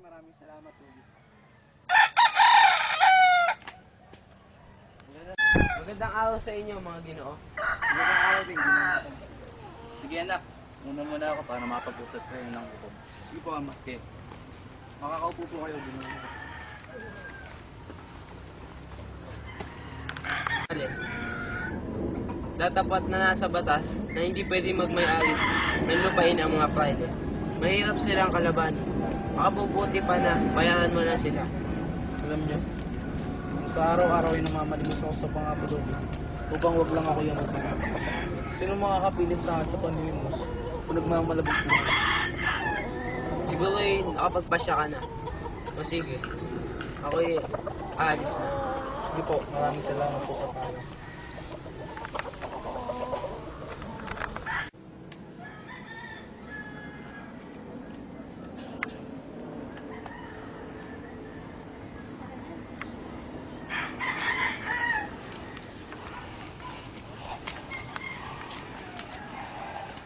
Maraming salamat, Tuloy. Magandang araw sa inyo, mga Ginoo. Magandang araw din, Ginoo. Sige anak, muna ako para makapag-usap kayo ng hukom. Sige po, Ama. Okay. Makakaupo po kayo, Ginoo. Tatapat na nasa batas na hindi pwede magmay-ari ng lupain ang mga praile. Mahirap silang kalabanin. Makabubuti pa na bayaran mo na sila. Alam niyo, sa araw-araw ay namamalimos ako sa pangabulo upang wag lang ako yung magmamahal. Sino makakapilit sa akin sa panlilimos kung nagmamalabis na? Siguro ay nakapagpasya ka na. O sige, ako'y aalis na. Sige po, maraming salamat po sa payo.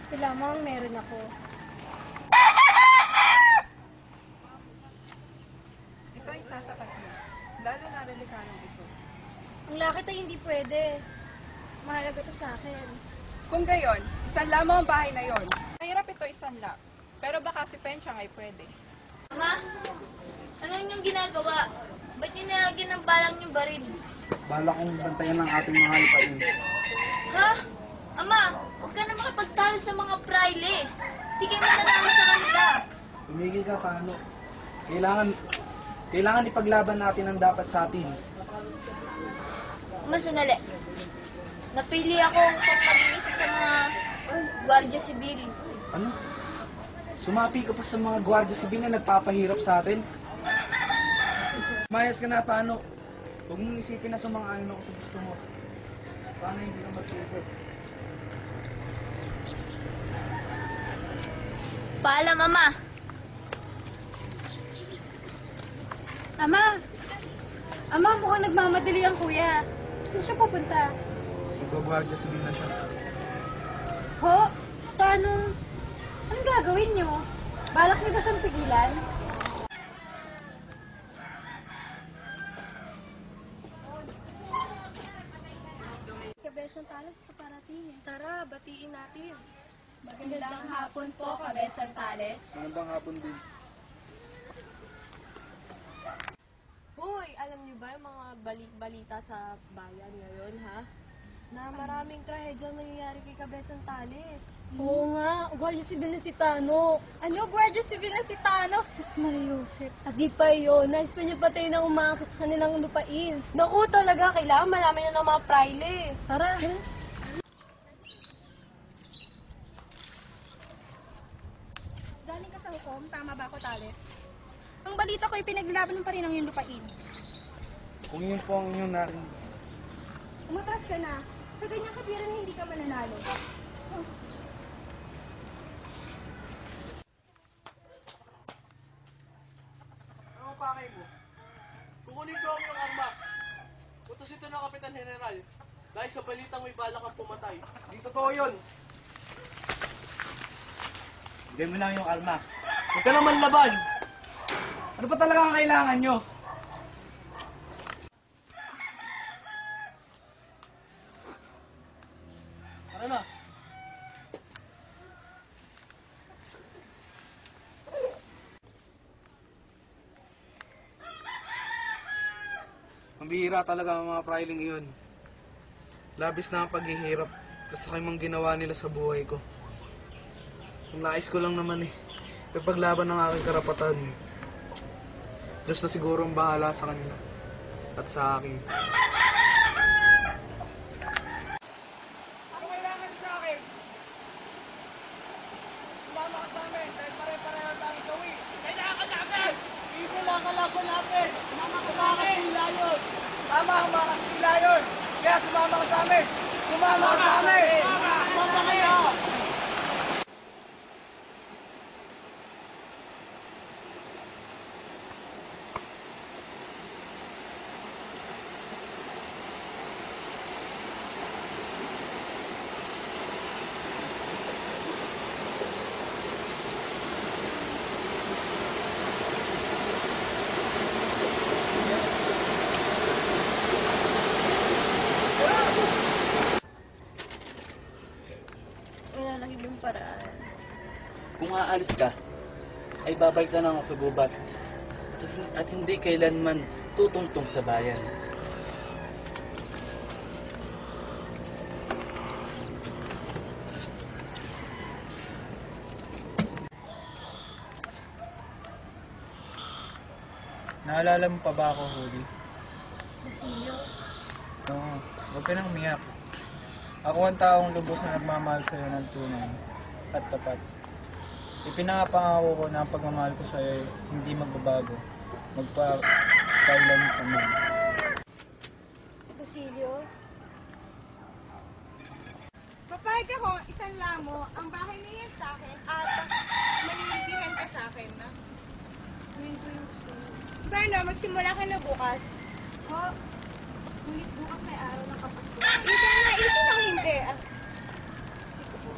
Ito lamang meron ako. Ito ay sasapat mo. Lalo na relikanong ito. Ang lakit ay hindi pwede. Mahalaga to sa akin. Kung gayon, isan lamang ang bahay na yon. Mahirap ito isanla. Pero baka si Penchang ay pwede. Ama, ano yung ginagawa? Ba't yung nilagyan ng balang yung baril? Bala kong bantayan ng ating mga lupain. Ha? Ama, huwag ka na makipagtalo sa mga praile. Hindi kayo mananalo sa kanila. Tumigil ka, Tano. Kailangan ipaglaban natin ang dapat sa atin. Ama, sandali. Napili ako kung maging isa sa mga Guardia Civil. Ano? Sumapi ka pa sa mga Guardia Civil na nagpapahirap sa atin? Mayas ka na, Tano. Huwag mong isipin na sa mga ayon ako sa gusto mo. Sana hindi ka magsisip. Paalam, Ama. Ama! Ama, mukhang nagmamadali ang kuya. Saan siya pupunta? Mag-Guardia Civil na siya. Ho? Paano? Anong gagawin niyo? Balak niyo ba siyang pigilan? Kabesang talas sa parating. Tara, batiin natin. Magandang hapon po, Kabesang Tales. Magandang hapon din. Hoy, alam niyo ba yung mga balita sa bayan ngayon, ha? Na maraming trahedyang nangyayari kay Kabesang Tales. Oo nga, Guardia Civil na si Tano. Ano, Guardia Civil na si Tano? Sus Maria Josep. At di pa yun, nais pa niya patay na umakit sa kanilang lupain. Naku, talaga, kailangan malaman na ng mga praile. Tara. Galing ka sa sa hukom. Tama ba ako, Tales? Ang balita ko'y pinaglaban pa rin ang iyong lupain. Kung yun po ang inyong narinig. Umatras ka na. Sa ganyang kapiran hindi ka mananalo. Ano pa kayo mo? Kukunin ko ang iyong armas. Utos ito ng Kapitan General. Dahil sa balitang may balak kang pumatay. Di totoo yun. Bigay mo lang yung armas. Huwag ka naman laban. Ano pa talaga ang kailangan nyo? Tara na. Mambihira talaga ang mga prailing iyon. Labis na ang paghihirap kasakay mang ginawa nila sa buhay ko. Ang nais ko lang naman ipaglaban ng aking karapatan. Diyos na siguro ang bahala sa kanila at sa akin. Ano kailangan sa akin? Sumama ka sa amin dahil pare-pareho tayong gawi. Kailangan ka namin! Isa lang kalaban natin! Sumama ka sa akin! Tama ang mga kasilayon! Kaya sumama ka sa amin! Sumama ka sa amin! Sumama kayo! Wala lang ibang paraan. Kung aalis ka, ay babalik ka ng sugubat at hindi kailanman tutungtong sa bayan. Naalala mo pa ba ako, Huli? Basilio, Oo, huwag ka nang umiyak. Ako ang taong lubos na nagmamahal sa'yo ng tunay at tapat. Ipinapangako ko na ang pagmamahal ko sa'yo ay hindi magbabago. Magpakailan pa man. Basilio, Papayag ako, isang lamo, ang bahay na yan sa akin at maniligihan ka sa akin, na? gawin ko yung gusto mo. Bueno, magsimula ka na bukas. Ho, ngunit bukas ay araw ng Kapaskuhan. Ito na, isin lang hindi. Sige po.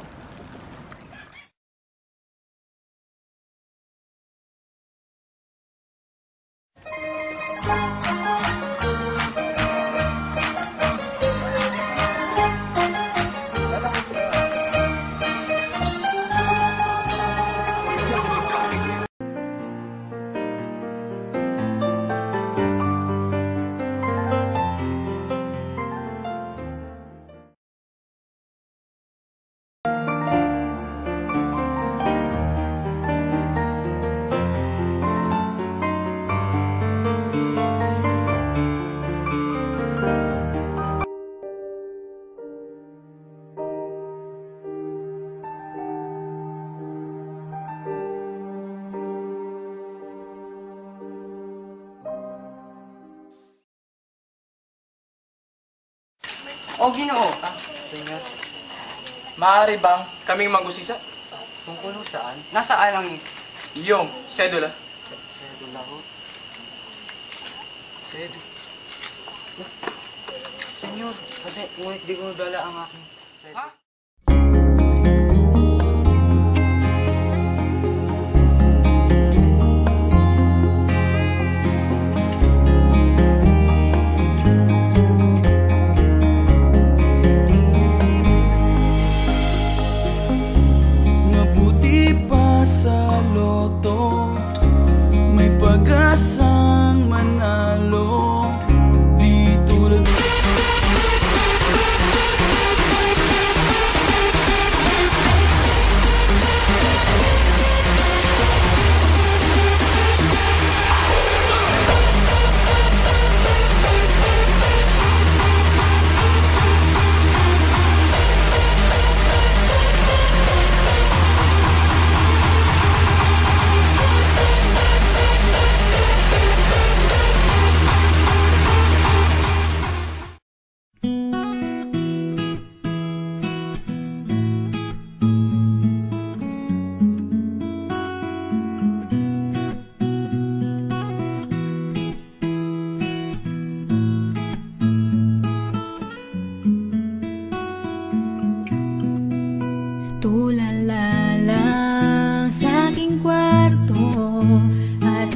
O Ginoo, Senyor, maaari bang kaming mag-usisa? tungkol saan? Nasaan ang iyong sedula? Sedula ko. Senyor, kasi ngunit di ko dala ang aking sedula. Mabuti pa sa loto, may pag-asang manalo. Di tulad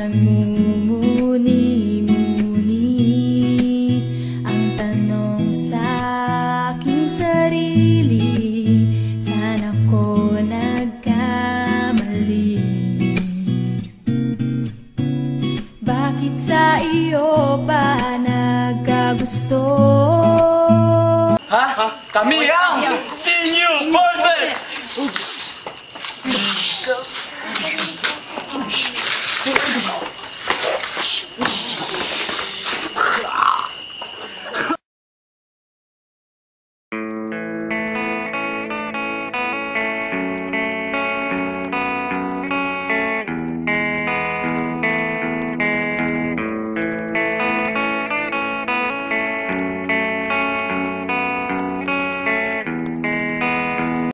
Nagmumuni-muni ang tanong sa aking sarili, saan ako nagkamali? Bakit sa iyo pa nagkagusto? Ha? Kami ang